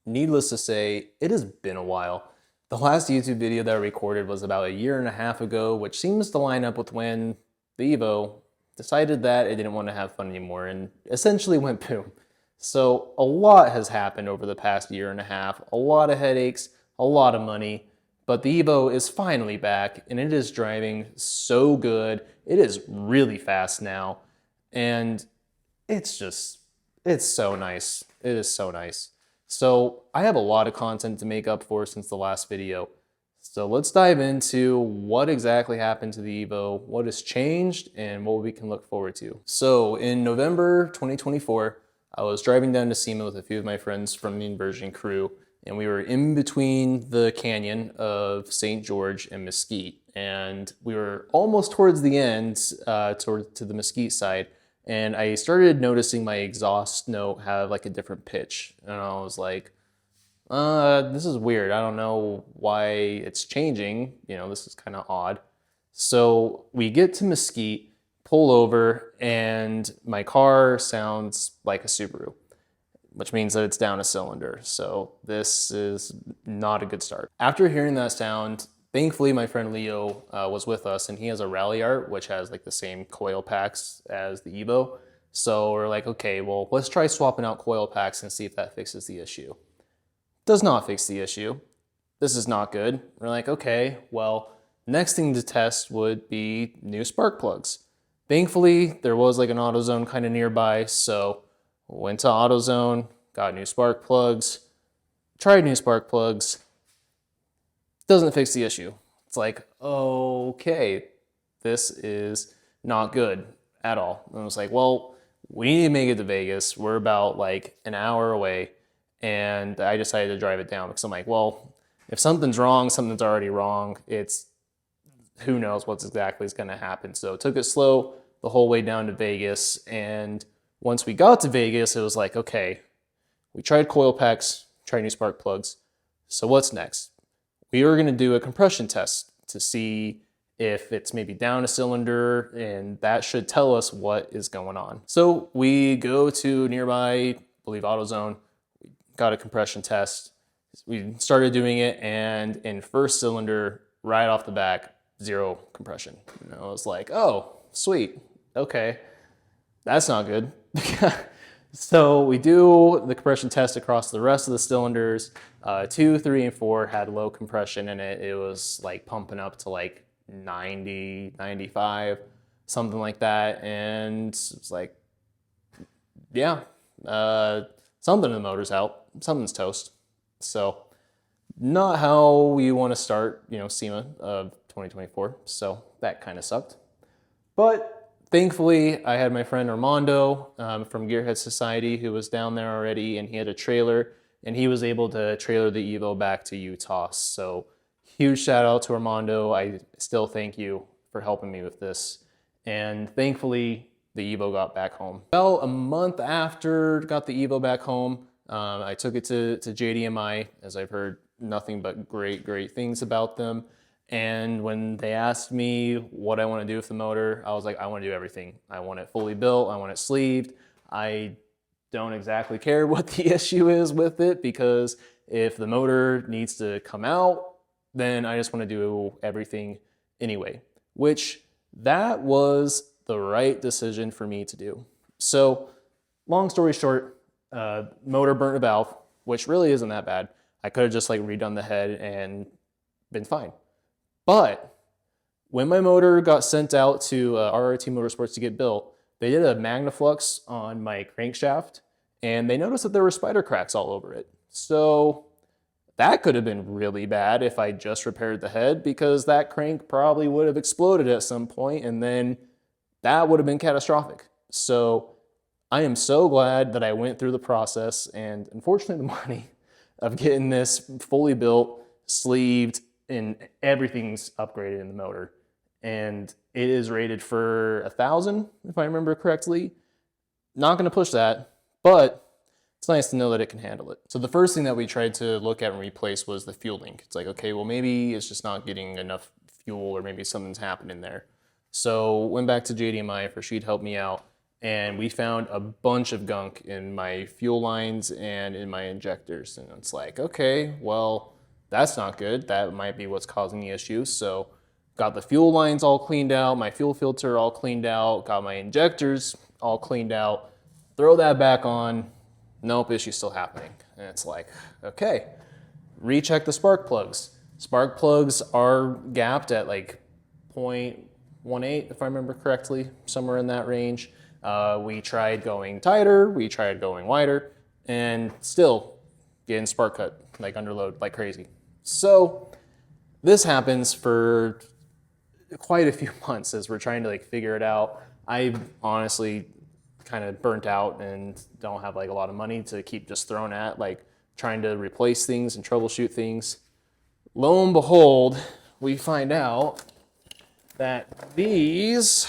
Needless to say, it has been a while. The last YouTube video that I recorded was about a year and a half ago, which seems to line up with when the Evo decided that it didn't want to have fun anymore and essentially went boom. So a lot has happened over the past year and a half, a lot of headaches, a lot of money, but the Evo is finally back and it is driving so good. It is really fast now and it's so nice. It is so nice. So I have a lot of content to make up for since the last video. So let's dive into what exactly happened to the Evo, what has changed, and what we can look forward to. So in November 2024, I was driving down to SEMA with a few of my friends from the Inversion crew, and we were in between the canyon of St. George and Mesquite. And we were almost towards the end, to the Mesquite side, and I started noticing my exhaust note have like a different pitch. And I was like, this is weird. I don't know why it's changing. You know, this is kind of odd. So we get to Mesquite, pull over, and my car sounds like a Subaru, which means that it's down a cylinder. So this is not a good start. After hearing that sound, thankfully my friend Leo was with us, and he has a Rally Art, which has like the same coil packs as the Evo. So we're like, okay, well, let's try swapping out coil packs and see if that fixes the issue. Does not fix the issue. This is not good. We're like, okay, well, next thing to test would be new spark plugs. Thankfully, there was like an AutoZone kind of nearby, so went to AutoZone, got new spark plugs, tried new spark plugs. Doesn't fix the issue. It's like, okay, this is not good at all. And I was like, well, we need to make it to Vegas. We're about like an hour away. And I decided to drive it down because I'm like, well, if something's wrong, something's already wrong. It's who knows what's exactly is going to happen. So took it slow the whole way down to Vegas. And once we got to Vegas, it was like, okay, we tried coil packs, tried new spark plugs. So what's next? We were going to do a compression test to see if it's maybe down a cylinder, and that should tell us what is going on. So we go to nearby, I believe AutoZone, got a compression test. We started doing it, and in first cylinder, right off the back, zero compression. And I was like, oh, sweet, okay, that's not good. So we do the compression test across the rest of the cylinders. 2, 3, and 4 had low compression in it. It was like pumping up to like 90, 95, something like that. And it's like, yeah, something in the motor's out, something's toast. So not how we want to start, SEMA of 2024. So that kind of sucked. But thankfully, I had my friend Armando from Gearhead Society who was down there already, and he had a trailer, and he was able to trailer the Evo back to Utah. So huge shout out to Armando. I still thank you for helping me with this. And thankfully, the Evo got back home. About a month after got the Evo back home, I took it to JDMI, as I've heard nothing but great things about them. And when they asked me what I want to do with the motor, I was like, I want to do everything. I want it fully built. I want it sleeved. I don't exactly care what the issue is with it, because if the motor needs to come out, then I just want to do everything anyway, which that was the right decision for me to do. So long story short, motor burnt a valve, which really isn't that bad. I could have just like redone the head and been fine. But when my motor got sent out to RRT Motorsports to get built, they did a MagnaFlux on my crankshaft, and they noticed that there were spider cracks all over it. So that could have been really bad if I just repaired the head, because that crank probably would have exploded at some point, and then that would have been catastrophic. So I am so glad that I went through the process, and unfortunately the money of getting this fully built, sleeved, and everything's upgraded in the motor. And it is rated for 1,000, if I remember correctly. Not gonna push that, but it's nice to know that it can handle it. So the first thing that we tried to look at and replace was the fuel link. It's like, okay, well maybe it's just not getting enough fuel, or maybe something's happening there. So went back to JDMI for she'd help me out, and we found a bunch of gunk in my fuel lines and in my injectors. And it's like, okay, well, that's not good. That might be what's causing the issue. So got the fuel lines all cleaned out, my fuel filter all cleaned out, got my injectors all cleaned out, throw that back on, nope, issue's still happening. And it's like, okay, recheck the spark plugs. Spark plugs are gapped at like 0.18, if I remember correctly, somewhere in that range. We tried going tighter, we tried going wider, and still getting spark cut, like underload like crazy. So this happens for quite a few months as we're trying to like figure it out. I honestly kind of burnt out and don't have like a lot of money to keep just throwing at like trying to replace things and troubleshoot things. Lo and behold, we find out that these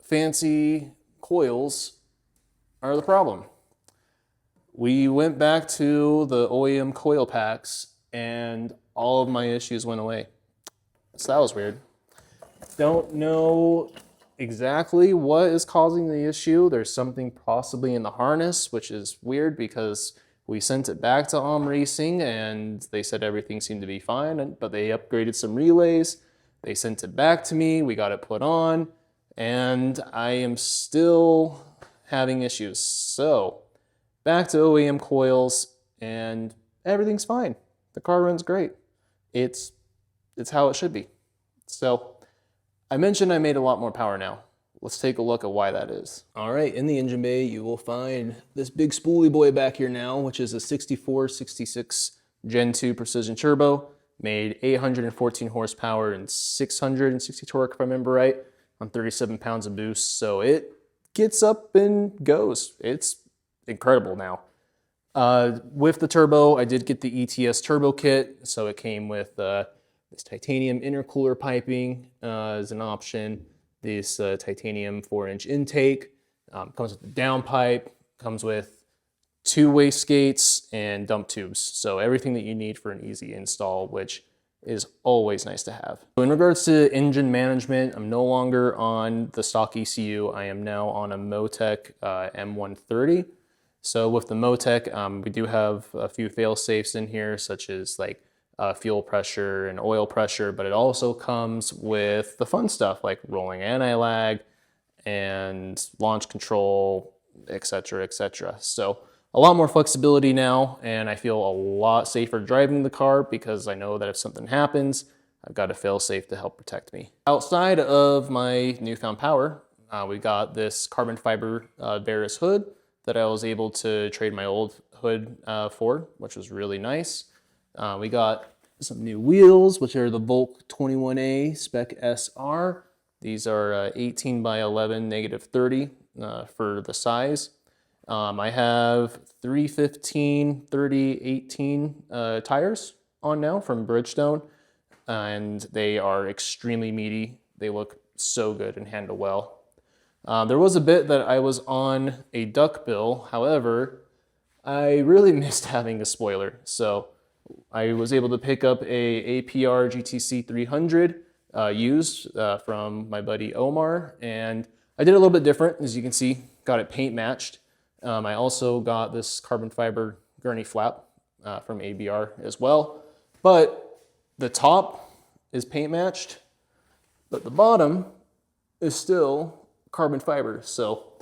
fancy coils are the problem. We went back to the OEM coil packs and all of my issues went away. So that was weird. Don't know exactly what is causing the issue. There's something possibly in the harness, which is weird because we sent it back to Racing and they said everything seemed to be fine, but they upgraded some relays. They sent it back to me, we got it put on, and I am still having issues. So back to OEM coils and everything's fine. The car runs great. It's how it should be. So I mentioned I made a lot more power now. Let's take a look at why that is. All right, in the engine bay, you will find this big spoolie boy back here now, which is a 6466 Gen 2 Precision Turbo, made 814 horsepower and 660 torque, if I remember right, on 37 pounds of boost. So it gets up and goes. It's incredible now. With the turbo, I did get the ETS turbo kit, so it came with this titanium intercooler piping as an option. This titanium 4-inch intake comes with the downpipe, comes with 2 wastegates and dump tubes. So everything that you need for an easy install, which is always nice to have. So in regards to engine management, I'm no longer on the stock ECU. I am now on a Motec M130. So with the Motec, we do have a few fail safes in here, such as like fuel pressure and oil pressure, but it also comes with the fun stuff like rolling anti-lag and launch control, etc., etc. So a lot more flexibility now, and I feel a lot safer driving the car because I know that if something happens, I've got a fail-safe to help protect me. Outside of my newfound power, we got this carbon fiber Varis hood that I was able to trade my old hood for, which was really nice. We got some new wheels, which are the Volk 21A Spec SR. These are 18 by 11, -30 for the size. I have 315, 30, 18 tires on now from Bridgestone, and they are extremely meaty. They look so good and handle well. There was a bit that I was on a duckbill, however, I really missed having a spoiler. So I was able to pick up a APR GTC 300 used from my buddy Omar, and I did a little bit different. As you can see, got it paint matched. I also got this carbon fiber gurney flap from ABR as well, but the top is paint matched, but the bottom is still carbon fiber. So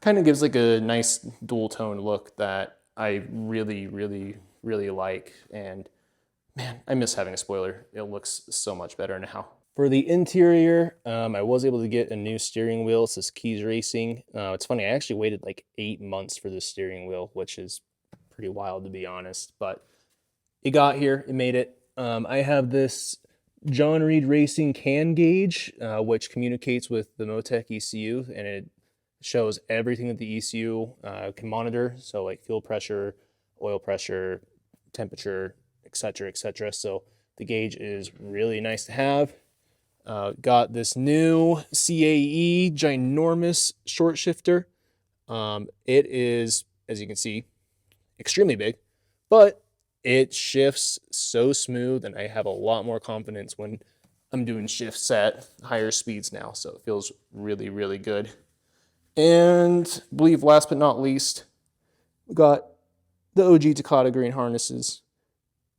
kind of gives like a nice dual tone look that I really, really, really like. And man, I miss having a spoiler. It looks so much better now. For the interior, I was able to get a new steering wheel. It says Keys Racing. It's funny, I actually waited like 8 months for this steering wheel, which is pretty wild to be honest, but it got here, it made it. I have this John Reed Racing CAN gauge, which communicates with the Motec ECU, and it shows everything that the ECU can monitor. So like fuel pressure, oil pressure, temperature, etc., etc. So the gauge is really nice to have. Got this new CAE ginormous short shifter. It is, as you can see, extremely big, but it shifts so smooth, and I have a lot more confidence when I'm doing shifts at higher speeds now, so it feels really, really good. And I believe last but not least, we got the OG Takata green harnesses.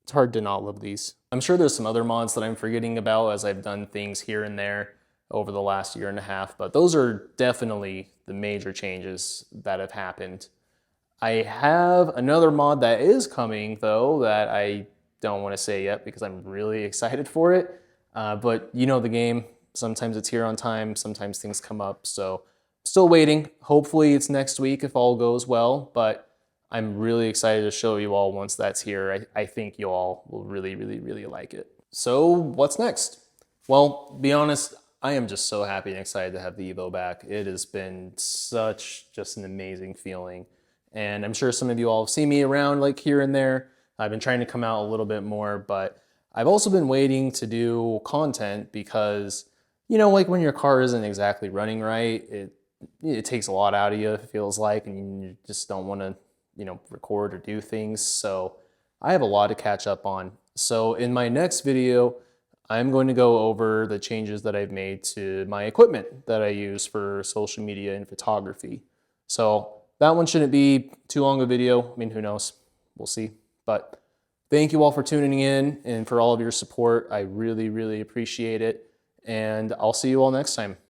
It's hard to not love these. I'm sure there's some other mods that I'm forgetting about as I've done things here and there over the last year and a half, but those are definitely the major changes that have happened. I have another mod that is coming though that I don't want to say yet because I'm really excited for it. But you know the game, sometimes it's here on time, sometimes things come up, so still waiting. Hopefully it's next week if all goes well, but I'm really excited to show you all once that's here. I think you all will really, really, really like it. So what's next? Well, be honest, I am just so happy and excited to have the Evo back. It has been such just an amazing feeling. And I'm sure some of you all have seen me around like here and there. I've been trying to come out a little bit more, but I've also been waiting to do content because, you know, like when your car isn't exactly running right, it takes a lot out of you, it feels like, and you just don't want to, you know, record or do things. So I have a lot to catch up on. So in my next video, I'm going to go over the changes that I've made to my equipment that I use for social media and photography. So that one shouldn't be too long a video. I mean, who knows? We'll see. But thank you all for tuning in and for all of your support. I really, really appreciate it. And I'll see you all next time.